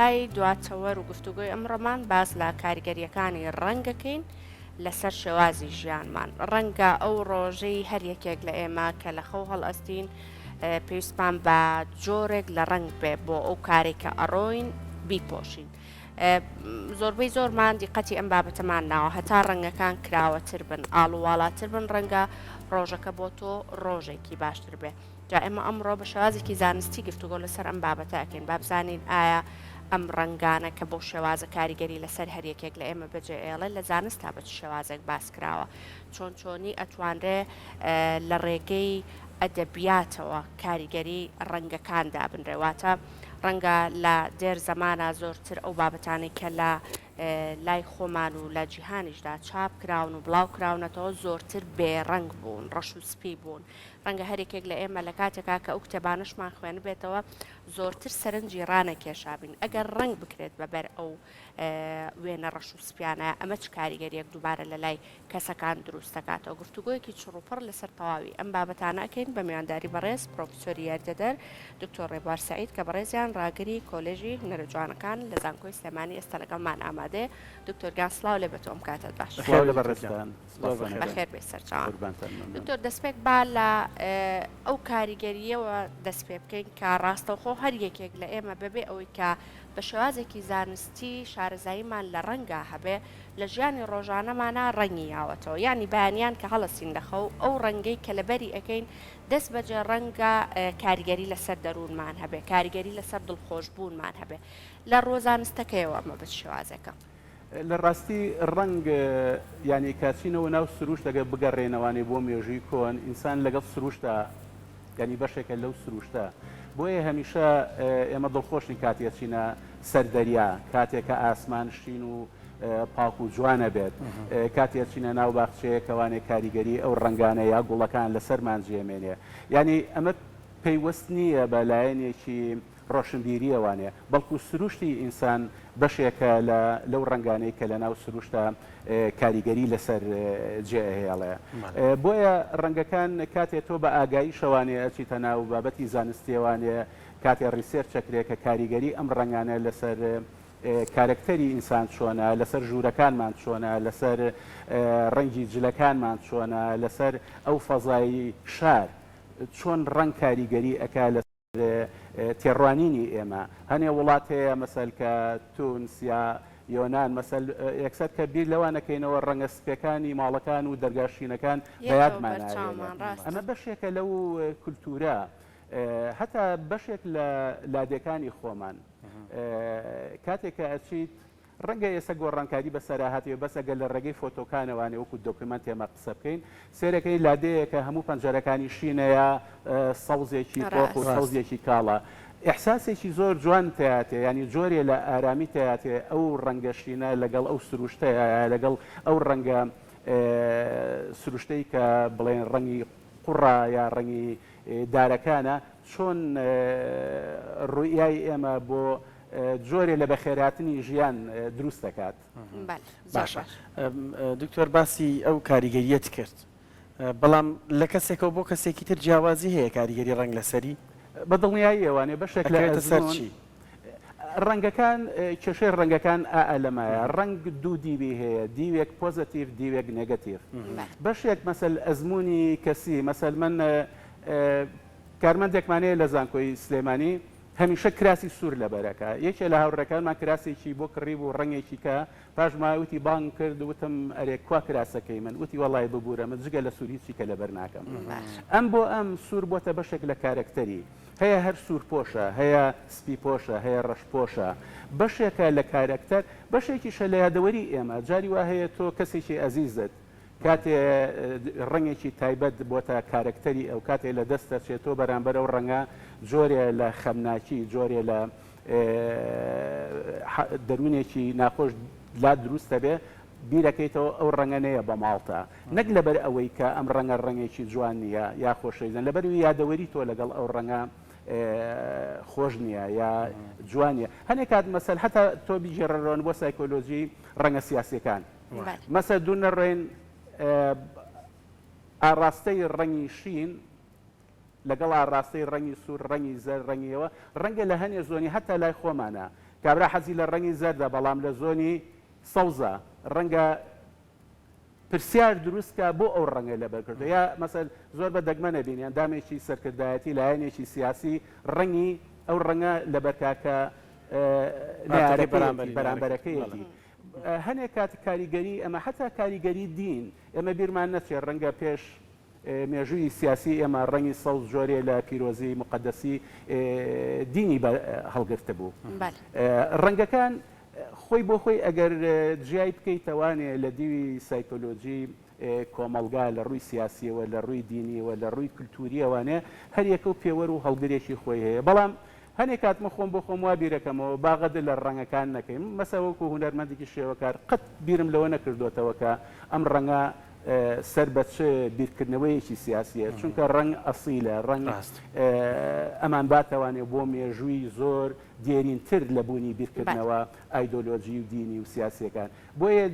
لای دواتەوە و گفتوگۆی ئەمڕۆمان باز لە کاریگەریەکانی ڕەنگەکەین لەسەر شێوازی ژیانمان. ڕەنگە ئەو ڕۆژەی هەر یەکێک لە ئێمە کە لە خەو هەڵئەستین پێویستمان بە جۆرێک لە ڕنگ بێ بۆ ئەو کارێک کە ئەڕۆین بیپۆشین. زۆربەی زۆرمان دیقەتی ئەم بابەتەمان ناوە هەتا ڕەنگەکان کراوەتر بن ئاڵوواڵاتر بن ڕەنگە ڕۆژەکە بۆ تۆ ڕۆژێکی باشتر بێ. جا ئێمە ئەمڕۆ بە شێوازێکی زانستی گفتوگۆ لەسەر ئەم بابەتەکەین با بزانین ئایا ئەم ڕنگانە کە بۆ شێوازە کاریگەری لەسەر هەریەکێک لە ئێمە بەجێ ئێڵێ لە زانست تا بە شێوازێک باس کراوە چۆن چۆنی ئەتوانرێ لە ڕێگەی ئەدەبیاتەوە کاریگەری ڕەنگەکاندا بنرێواتە ڕەنگە لە دێر زەمانە زۆرتر ئەو بابەتانی کە لە لای خۆمان و لە جیهانیشدا چاپ کراون و بڵاو کراونەتەوە زۆرتر بێڕنگ بوون ڕەش و سپی بوون ڕەنگە هەرێکێک لە ئێمە لە کاتێکا کە ئەو کتێبانشمان خوێن بێتەوە زۆرتر سەرنجی ڕانە کێشابین ئەگەر ڕنگ بکرێت بەبەر ئەو وێنە ڕەش و سپیانە ئەمە چ کاریگەریەک دووبارە لە لای کەسەکان دروست دەکاتەوە گفتوگۆیەکی چڕوپڕ لەسەر تەواوی ئەم بابەتانە ئەکەین بە میوانداری بەڕێز پرۆفسۆری یاریدەدەر دکتۆر ڕێبوار سەعید کە بەڕێزیان ڕاگری کۆلێژی هونەرە جوانەکان لە زانکۆی سلێمانی ئێستا لەگەڵمان ئامادەیە دکتۆر گیان سڵاو لێ بە تۆم کاتت باش بەخێر بێ سەرچاوان دکتۆر دەستپێک با لە ئەو کاریگەریەوە دەست پێ بکەین کە ڕاستەوخۆ هەر یەکێک لە ئێمە بەبێ ئەوەی کە بە شێوازێکی زانستی شارەزاییمان لە ڕەنگە هەبێ لە ژیانی ڕۆژانەمانە ڕەنگی یاوەتەوە ینی بەیانیان کە هەڵەسین دەخەو ئەو ڕەنگەی کە لەبەری ئەەکەین دەست بەجێ ڕەنگە کاریگەری لەسەر دەروونمان هەبێ کاریگەری لەسەر دڵخۆشبوونمان هەبێ لە ڕۆزانستەکەیەوە ئەمە بە شێوازەکە لە ڕاستی ڕنگ ینی کاچینەوە ناو سروش دەگە بگەڕێنەوانی بۆ مێژووی کۆن ئینسان لەگەڵ سروشتا ینی بەشێکە لەو سروشتە بۆیە هەمیشە ئێمە دڵخۆشی کاتێچینە سەردەریا کاتێکە ئاسمان شین و پاک و جوانە بێت کاتێچینە ناو باخچەیەکەوانێک کاریگەری ئەو ڕنگانە یا گوڵەکان لەسەرمان جێمێنێ ینی ئەمە پەیوەست نییە بە لایەنێکی ڕۆشنبیریەوانێ بەڵکو سروشتی ئینسان بەشێکە لەو ڕنگانەی کە لە ناو سروشتە کاریگەری لەسەر جێهێڵێ بۆیە ڕەنگەکان کاتێک تۆ بە ئاگایی شەوانێ ئەچیتە ناو بابەتی زانستیێوانێ کاتێ ڕیسێرچەکرێت کە کاریگەری ئەم ڕنگانە لەسەر کارکتەری ئینسان چۆنە لەسەر ژوورەکانمان چۆنە لەسەر ڕەنگی جلەکانمان چۆنە لەسەر ئەو فەزایی شار چۆن ڕنگ کاریگەری ئەکا لە تێڕوانینی ئێمە هەنێ وڵات هەیە مەسەل کە تونسیا یۆناان مەسەل یەکسەر کە بیر لەوانەکەینەوە ڕەنگە سپەکانی ماڵەکان و دەرگاشینەکان بەیادمان ئەمە بەشێکە لەو کولتورە هەتا بەشێک لە لادەکانی خۆمان کاتێککە ئەچیت ڕەنگە ئێستا گۆڕانکاری بەسەراهاتی بەسەگە لە ڕێگەی فۆتۆکانەوانی وەکو دۆکمنت تێمە قسە بکەین سێرەکەی لادەیەکە هەموو پەنجەرەکانی شینەیە سەوزێکی پۆخ و سەوزێکی کاڵە ئەحساسێکی زۆر جوان تەیاتێ ینی جۆرێ لە ئارامی تەیاتێ ئەو ڕەنگەشینە لەگەڵ ئەو سروشتەیە لەگەڵ ئەو ڕەنگە سروشتەی کە بڵێن ڕەنگی قوڕا یا ڕەنگی دارەکانە چۆن ڕوئای ئێمە بۆ جۆرێ لە بەخێراتنی ژیان دروست دەکات باشە دکتۆر باسی ئەو کاریگەریەت کرد بەڵام لە کەسێکەوە بۆ کەسێکی تر جیاوازی هەیە کاریگەری ڕنگ لەسەری بەدڵنیایی ئەوانێ بەشێک لە سەرچی ڕەنگەکان کێشەی ڕەنگەکان ئەلەمایە ڕنگ دوو دیوی هەیە دیوێک پۆزتیڤ دیوێک نێگەتیڤ بەشێک مەسەل ئەزمموی کەسی مەسەل من کارمەندێکمانەیە لە زانکۆی سلێمانی هەمیشە کراسی سوور لەبەرەکە یەکێ لە هاوڕەکانمان کراسێکی بۆ کڕی بوو ڕەنگێکی کە پاش ماوتی بانگ کرد وتم ئەرێ کوا کراسەکەی من وتی وەڵای ببوورە من جگە لە سووریچی کە لەبەر ناکەم ئەم بۆ ئەم سوور بۆتە بەشێک لە کارکتەری هەیە هەر سوور پۆشە هەیە سپی پۆشە هەیە ڕەش پۆشە بەشێکە لە کارکتەر بەشێکیشە لە یادەوەری ئێمە جاری وا هەیە تۆ کەسێکی ئەزیزت کاتێ ڕەنگێکی تایبەت بۆتە کارکتەری ئەو کاتێ لە دەستە چێت تۆ بەرامبەر ئەو ڕەنگە جۆرێ لە خەمناکی جۆرێ لە دەروونێکی ناخۆش لا دروستە بێ بیرەکەیتەوە ئەو ڕەنگەنەیە بە ماڵتە نەک لەبەر ئەوەی کە ئەم ڕەنگە ڕەنگێکی جوان نییە یا خۆشەویستن لەبەروی یادەوەری تۆ لەگەڵ ئەو ڕەنگە خۆش نییە یا جوانیە هەنێک کات مەسەل هەتا تۆ بیژێڕەوەن بۆ سایکۆلۆژی ڕەنگە سیاسیەکان مەسە دوو نەڕێن ئاڕاستەی ڕەنگی شین لەگەڵ ئاڕاستەی ڕەنگی سوور ڕەنگی زەر ڕەنگیەوە ڕەنگە لە هەنێ زۆنی هەتا لای خۆمانە کابرا حەزی لە ڕەنگی زەردە بەڵام لە زۆنی سەوزە ڕەنگە پرسیار دروستکە بۆ ئەو ڕەنگە لەبەرکردو یا مەسەل زۆر بە دەگمە نەبینیان دامێکی سەرکردایەتی لایەنێکی سیاسی ڕەنگی ئەو ڕەنگە لەبەرکاکە بەرامبەرەکەیەتی هەنێک کات کاریگەری ئەمە حتا کاریگەری دین ئێمە بیرمان نەچێت ڕەنگە پێش مێژووی سیاسی ئێمە ڕەنگی سەوز جۆرێ لە پیرۆزی مقدسی دینی هەڵگرتە بوو ڕەنگەکان خۆی بۆ خۆی ئەگەر جیای بکەیتەوانێ لە دیوی سایکۆلۆجی کۆمەلگا لە ڕووی سیاسیەوە لە ڕووی دینیەوە لە ڕووی کللتوریەوانێ هەر یەکە و پێوەەر و هەڵگرێکی خۆی هەیە بەڵام هەنێک کاتمە خۆم بۆ خۆم وا بیرەکەمەوە باغەد لە ڕەنگەکان نەکەین مەسەوەکو هونەرمەندێکی شێوەکار قەت بیرم لەوە نەکردوێتەوە کە ئەم ڕەنگە سەر بە چ بیرکردنەوەیەکی سیاسیە چونکە ڕنگ ئەسیلە ڕنگ ئەمان باتەوانێت بۆ مێژووی زۆر دیێرینتر لە بوونی بیرکردنەوە ئایدۆلۆژی و دینی و سیاسیەکان بۆیە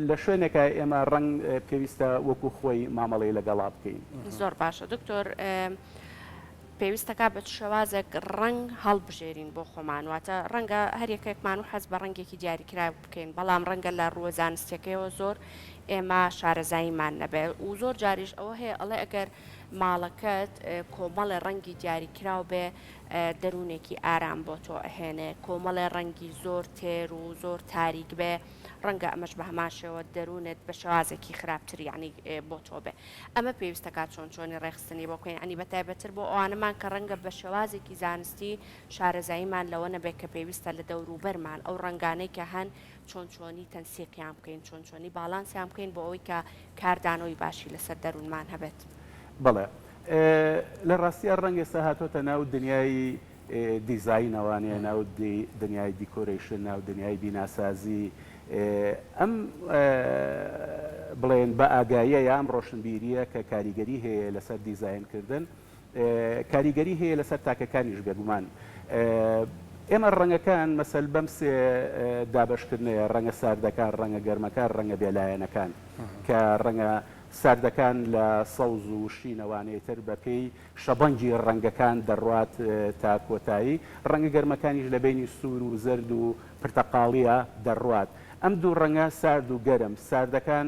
لە شوێنێکە ئێمە ڕنگ پێویستە وەکو خۆی مامەڵی لەگەڵا بکەین زۆر باشە دکتۆر پێویستەکە بە شێوازێک ڕنگ هەڵبژێرین بۆ خۆمانواتە ڕەنگە هەریەکێکمان و حەز بە ڕەنگێکی دیاریکرا بکەین بەڵام ڕەنگە لە ڕووە زانستیەکەیەوە زۆر ئێمە شارەزاییمان نەبێت و زۆر جاریش ئەوە هەیە ئەڵێ ئەگەر ماڵەکەت کۆمەڵی ڕەنگی دیاریکراو بێ دەروونێکی ئارام بۆ تۆ ئەهێنێ کۆمەڵی ڕەنگی زۆر تێر و زۆر تاریک بێ ڕەنگە ئەمەش بە هەماشەوە دەروونێت بە شێوازێکی خراپتر یعنی بۆ تۆ بێ ئەمە پێویستەکات چۆن چۆنی ڕێخستنی بۆ بکەین ئەنی بەتایبەتر بۆ ئەوانەمان کە ڕەنگە بە شێوازێکی زانستی شارەزاییمان لەوە نەبێت کە پێویستە لە دەوروبەرمان ئەو ڕنگانەی کە هەن چۆن چۆنی تەنسیقیان بکەین چۆن چۆنی باڵانسیان بکەین بۆ ئەوەی کە کاردانەوەی باشی لەسەر دەروونمان هەبێت بەڵێ لە ڕاستیە ڕەنگ ئێستا هاتۆتە ناو دنیای دیزاینەوانەیە ناو دنیای دیکۆریشن ناو دنیای بیناسازی ئەم بڵێن بە ئاگاییە یان ڕۆشنبیریە کە کاریگەری هەیە لەسەر دیزاینکردن کاریگەری هەیە لەسەر تاکەکانیش بێگومان ئێمە ڕەنگەکان مەسەل بەم سێ دابشکردنەیە ڕەنگە ساردەکان ڕەنگە گەرمەکان ڕەنگە بێلایەنەکان کە ڕەنگە ساردەکان لە سەوز و شینەوانەی تر بەپێی شەبەنجی ڕەنگەکان دەڕوات تا کۆتایی ڕەنگە گەرمەکانیش لە بینی سوور و زرد و پرتەقاڵیە دەڕوات ئەم دوو ڕەنگە سارد و گەرم ساردەکان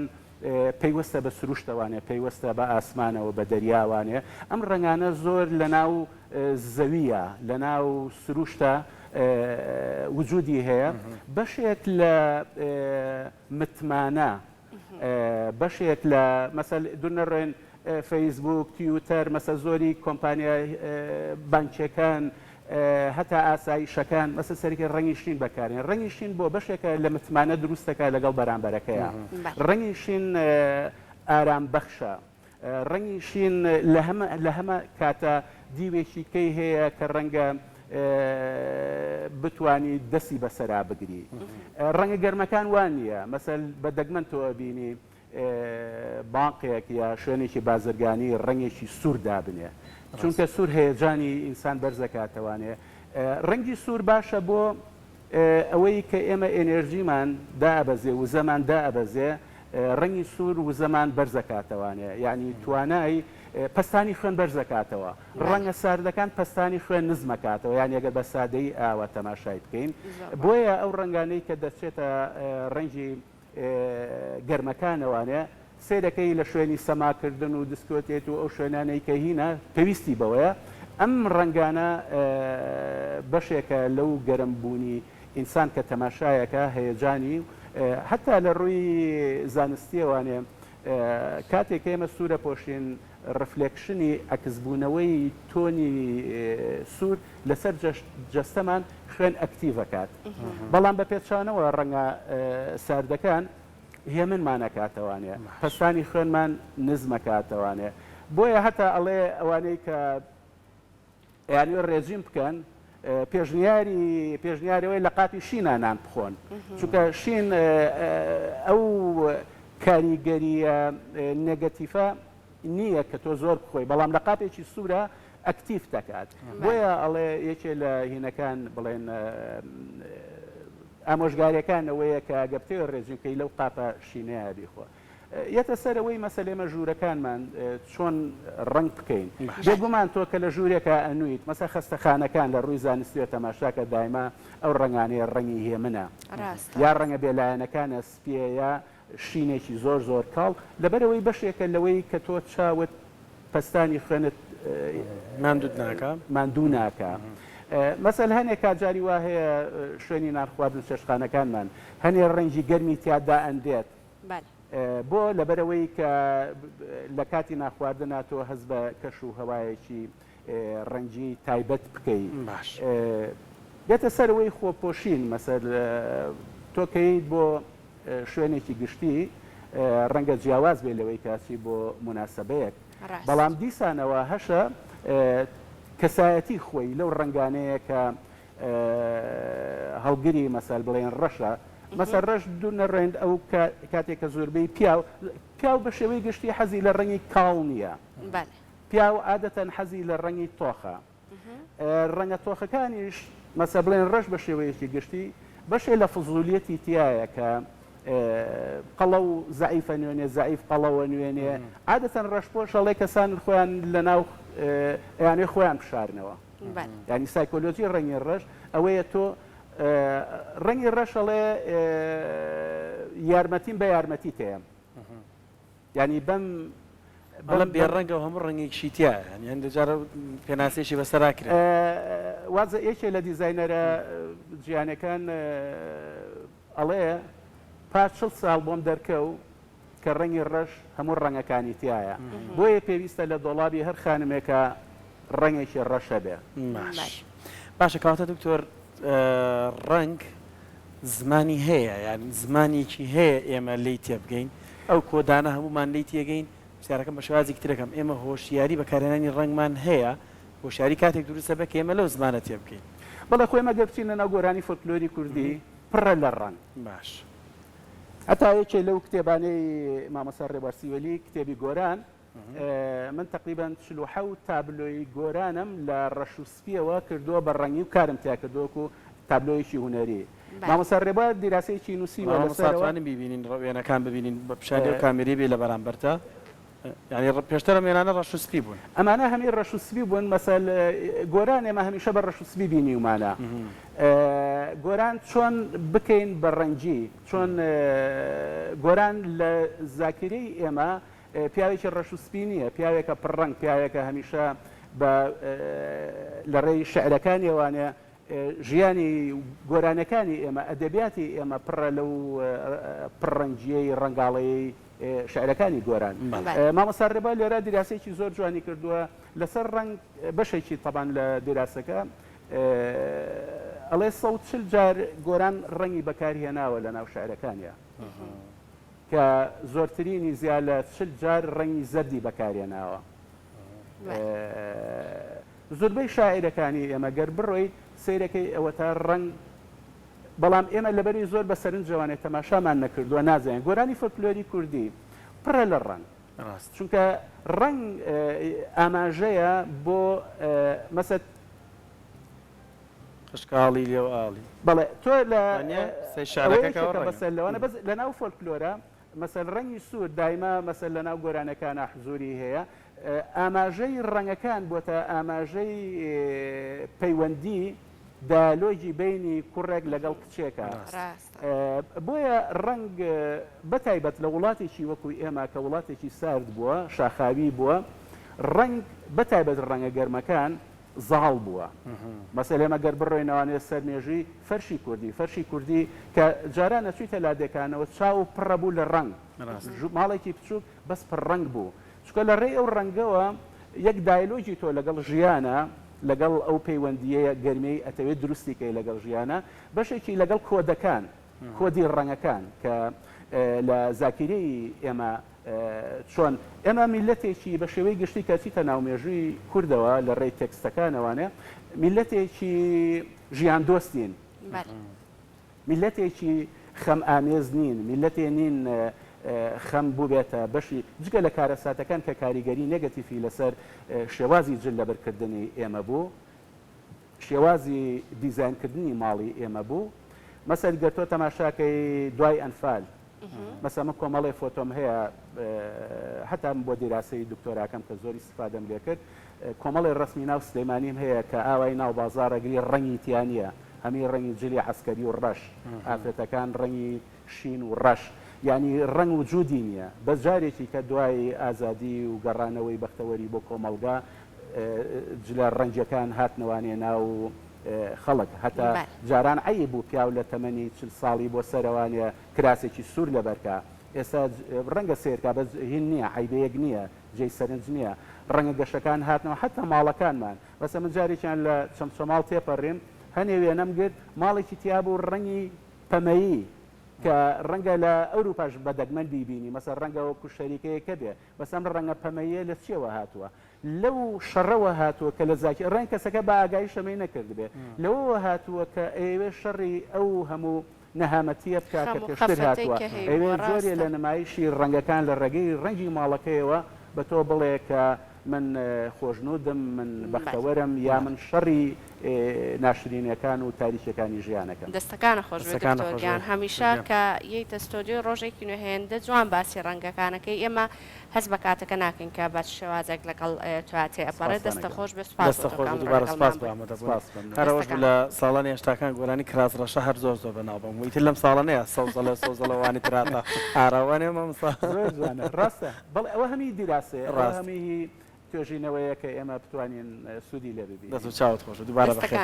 پەیوەستە بە سروشتەوانێ پەیوەستە بە ئاسمانەوە بە دەریاوانێ ئەم ڕەنگانە زۆر لە ناو زەویە لە ناو سروشتە وجودی هەیە بەشێک لە متمانە بەشێک لە مەسەل دوونەڕێن فەیسبوک تیوتەر مەسە زۆری کۆمپانیای بانکیەکان هەتا ئاسایشەکان مەسە سەرکی ڕەنگی شین بەکارێن ڕەنگی شین بۆ بەشێکە لە متمانە دروستەکە لەگەڵ بەرامبەرەکەیە ڕەنگی شین ئارام بەخشە ڕەنگی شین لە هەمە کاتە دیوێکی کەی هەیە کە ڕەنگە بتانی دەستی بەسەرا بگری ڕەنگە گەرمەکان وان نییە مەسەل بە دەگمەن تۆ بینی باقێک یا شوێنێکی بازرگانی ڕەنگێکی سوور دابنێ چونکە سوور هەیەجانی ئینسان بەرزەکاتەوانێ ڕەنگی سوور باشە بۆ ئەوەی کە ئێمە ئێنێرژیمان دائەبەزێ و زەمان دائەبەزێ ڕەنگی سوور و زەمان بەرزەکاتەوانێ یعنی توانای پستانی خوێن بەرزەکاتەوە ڕەنگە ساردەکان پستانی خوێن نزمەکاتەوە یان ئەگەر بە سادەی ئاوە تەماشای بکەین بۆیە ئەو ڕەنگانەی کە دەچێتە ڕەنگی گەرمەکانەوانێ سیرەکەی لە شوێنی سەماکردن و دسکۆتێت و ئەو شوێنانەی کە هینە پێویستی بەوەیە ئەم ڕەنگانە بەشێکە لەو گەرمبوونی ئینسان کە تەماشایەکە هەیەجانی حتا لە ڕووی زانستیەوانێ کاتێک ئێمە سوورە پۆشین ڕفلێکشنی ئەکسبوونەوەی تۆنی سوور لەسەر جەستەمان خوێن ئەکتیڤەکات بەڵام بە پێچانەوە ڕەنگە ساردەکان هێمنمانەکاتەوانێ پستانی خوێنمان نزمەکاتەوانێ بۆیە هەتا ئەڵێ ئەوانەی کە یانی ڕێژیم بکەن پێشنیارەوەی لە قاپی شینە نان بخۆن چونکە شین ئەو کاریگەریە نێگەتیفە نییە کە تۆ زۆر بخۆی بەڵام لە قاپێکی سوورە ئەکتیف دەکات بۆیە ئەڵێ یەکێ لە هینەکان بڵێن ئامۆژگاریەکان ئەوەیە کە ئەگەر پێوە ڕێژینکەی لەو قاپە شینەیە بیخۆ یەتە سەرەوەی مەسلێمە ژوورەکانمان چۆن ڕنگ بکەین بێگومان تۆ کە لە ژوورێکە ئەنویت مەسە خستەخانەکان لە ڕووی زانستیە تەماشاکە دایما ئەو ڕنگانەیە ڕەنگی هێ منە یا ڕەنگە بێلایەنەکانە سپێە شینێکی زۆر زۆر کاڵ لەبەرەوەی بەشێکە لەوەی کە تۆ چاوت پستانی خوێنت ماندوو ناکە. مەسەل هەنێک کاجاری وا هەیە شوێنی نانخواردن چێشتخانەکانمان هەنێ ڕەنگی گەرمی تیادا ئەندێت بۆ لەبەرەوەی کە لە کاتی ناخواردنە تۆ هەز بە کەش و هەوایەکی ڕەنگی تایبەت بکەیت دێتە سەرەوەی خۆپۆشین مەسەر تۆکەیت بۆ شوێنێکی گشتی ڕەنگە جیاواز بێ لەوەی کاسی بۆ مناسبەیەک بەڵام دیسانەوە هەشە کەسایەتی خۆی لەو ڕنگانەیە کە هەڵگری مەسەل بڵێن ڕەشە مەسەر ڕەش دوو نەڕێند ئەو کاتێکە زۆربەی پیاو بە شێوەی گشتی حەزی لە ڕەنگی کاڵ نییە پیاو عادەتەن حەزی لە ڕەنگی تۆخە ڕەنگە تۆخەکانیش مەسە بڵێن ڕەش بە شێوەیەکی گشتی بەشێ لە فزولیەتی تایە کە قەڵە و زعیفە نوێنێ زعیف قەڵەوە نوێنێ عادەتەن ڕەشپۆش ئەڵێ کەسان خۆیان لە ناو یانێ خۆیان بشارنەوە ینی سایکۆلۆژی ڕەنگی ڕەش ئەوەیە تۆ ڕەنگی ڕەشەڵێ یارمەتیم بە یارمەتی تەیە ینی بەم بەڵام بێڕەنگە هەموو ڕەنگێکشی تایە هەندێک جارە پێناسێکی بەسەراکرێت وازە یەکێ لە دیزاینەرە جیهانەکان ئەڵێ پاش 40 ساڵ بۆم دەرکەو کە ڕەنگی ڕەش هەموو ڕەنگەکانی تایە بۆیە پێویستە لە دۆڵابی هەر خانمێکە ڕەنگێکی ڕەشە بێ باشە کاتە دکتۆر ڕنگ زمانی هەیە یان زمانێکی هەیە ئێمە لی تێ بگەین ئەو کۆدانە هەمومان لی تێگەین پرسیارەکەم بە شێوازێکی ترەکەم ئێمە هۆشیاری بەکارهێنانی ڕنگمان هەیە هۆشیاری کاتێک دروستە بکە ئێمە لەو زمانە تێ بکەین بەڵێ خۆی مەگەر بچینە ناو گۆرانی فۆلکلۆری کوردی پڕە لە ڕنگ باش هەتا یەکێ لەو کتێبانەی مامۆستا ڕێبەرسیوەلی کتێبی گۆران من تقریبا 47 تابلۆی گۆرانم لە ڕەش و سپیەوە کردووە بە ڕەنگی و کارم تیا کردووەکو تابلۆیەکی هوەری مامۆستا ڕێبەر دیراسەیەکی نووسیوە لەسەروانم ببینین ڕوێنەکان ببینین بە پیشانی و کامێری بێ لە بەرامبەرتە ینی پێشترە مێنانە ڕەش و سپی بوون ئەمانە هەمی ڕەش و سپی بوون مەسەل گۆران ئێمە هەمیشە بە ڕەش و سپی بینیومانە گۆران چۆن بکەین بە ڕەنگی چۆن گۆران لە زاکرەی ئێمە پیاوێکی ڕەش و سپی نییە پیاوێکە پڕەنگ پیاوێکە هەمیشە لە ڕێی شعرەکانی ئەوانە ژیانی گۆرانەکانی ئێمە ئەدەبیاتی ئێمە پڕە لەو پڕەنگیەی ڕەنگاڵەیەی شعرەکانی گۆران مامۆستا ڕێبەر لێرە دیراسەیەکی زۆر جوانی کردووە لەسەر ڕنگ بەشێکی تەبان لە دیراسەکە ئەڵێ 140 جار گۆران ڕەنگی بەکارهێناوە لە ناو شعرەکانیە کە زۆرترینی زیاد لە 40 جار ڕەنگی زەردی بەکارهێناوە زۆربەی شاعیرەکانی ئێمە گەر بڕۆیت سیرەکەی ئەوە تا ڕنگ بەڵام ئێمە لەبەری زۆر بە سەرنجەوانێت تەماشامان نەکردووە نازانین گۆرانی فۆلکلۆری کوردی پڕە لە ڕنگ چونکە ڕنگ ئاماژەیە بۆ مەسەد خشکاڵی لێو ئاڵی بەڵێ تۆ لە بەسەر لەوانە بەس لە ناو فۆلکلۆرە مەسەل ڕەنگی سوور دایما مەسەل لە ناو گۆرانەکانە حزوری هەیە ئاماژەی ڕەنگەکان بۆتە ئاماژەی پەیوەندی دالۆجی بینی کوڕێک لەگەڵ کچێکە بۆیە ڕنگ بەتایبەت لە وڵاتێکی وەکوی ئێمە کە وڵاتێکی سارد بووە شاخاوی بووە ڕنگ بەتایبەت ڕەنگە گەرمەکان زاڵ بووە مەسەل ئێمە گەر بڕۆینەوانێ سەرمێژی فەرشی کوردی کە جاران نەچوویتە لادێکانەوە چاو پڕە بوو لە ڕنگ ماڵێکی بچووک بەس پڕ ڕنگ بوو چکە لە ڕێی ئەو ڕەنگەوە یەک دایلۆجی تۆ لەگەڵ ژیانە لەگەڵ ئەو پەیوەندیە گەرمەی ئەتەوێت دروستیکەی لەگەڵ ژیانە بەشێکی لەگەڵ کۆدەکان کۆدی ڕەنگەکان کە لە زاکرەی ئێمە چۆن ئێمە میلەتێکی بە شێوەی گشتی کەچیتە ناومێژووی کوردەوە لە ڕێی تێکستەکانەوانێ میلەتێکی ژیان دۆستین میلەتێکی خەم ئامێز نین میلەتێ نین خەم بوو بێتە بەشی جگە لە کارەساتەکان کە کاریگەری نێگەتیفی لەسەر شێوازی جل لەبەرکردنی ئێمە بوو شێوازی دیزاینکردنی ماڵی ئێمە بوو مەسەل گەرتۆ تەماشاکەی دوای ئەنفال مەسا من کۆمەڵی فۆتۆم هەیە حتا بۆ دیراسی دکتۆراکەم کە زۆری استفادەم لێ کرد کۆمەڵی ڕسمی ناو سلەیمانیم هەیە کە ئاوای ناو بازاڕەگری ڕەنگی تیانە هەمی ڕەنگی جلی عسکەری و ڕەش ئافرەتەکان ڕەنگی شین و ڕەش ینی ڕنگ و جوودی نییە بە جارێکی کە دوای ئازادی و گەڕانەوەی بەختەوەری بۆ کۆمەلگا جلە ڕەنجەکان هاتنەوانێ ناو خەڵک هەتا جاران عەیب بوو پیاو لە تەمەنی 40 ساڵی بۆ سەروانە کراسێکی سوور لە بەرکە ئێستا ڕەنگە سێرکە بە هین نییە عیبەیەک نییە جێی سەرنج نییە ڕەنگە گەشەکان هاتنەوە حتا ماڵەکانمان بەسە من جارێکیان لە چەمچەماڵ تێپەڕێم هەنێ وێنەم گرت ماڵێکی تیا بوو ڕەنگی پەمەیی کە ڕەنگە لە ئەوروپاش بەدەگمەن بیبینی مەسەر ڕەنگە وەکو شەریکەیەکە بێ بەسەم ڕەنگە پەمەیە لە چێوە هاتووە لەو شەڕەوە هاتووە کە لە زاکی ڕەنگ کەسەکە بە ئاگایی شەمەی نەکرد بێ لەوەوە هاتووە کە ئێوێ شەڕی ئەو هەموو نەهامەتیە بکە کە پێشتر هاتووە ئەوێ زۆریە لە نمایشی ڕەنگەکان لە ڕێگەی ڕەنگی ماڵەکەیەوە بە تۆ بڵێ کە من خۆشنودم من بەختەوەرم یا من شەڕی ناشرینەکان و تاریخەکانی ژیانەکەم دەستەکانە خۆش دکتۆریان هەمیشە کە یەیتە ستۆدیۆ ڕۆژێکی نوێهێندە جوان باسی ڕەنگەکانەکەی ئێمە هەست بە کاتەکە ناکەین کە باش شێوازێک لەگەڵ تواتێ ئەپەڕێ دەستە خۆش بێ هەرەوەش لە ساڵانی هێشتاکان گۆرانی کراسڕەشە هەر زۆر زۆر بەناوبم ویتر لەم ساڵانەیە سەوزەڵەوانی تراتە ئاراوانێ مەمسا ڕاستە بەڵێ ئەوە هەمی دیراسێ هەمی توێژینەوەیە کە ئێمە بتوانین سوودی لێ ببین دەست و چاوت خۆش دووبارە بەخێر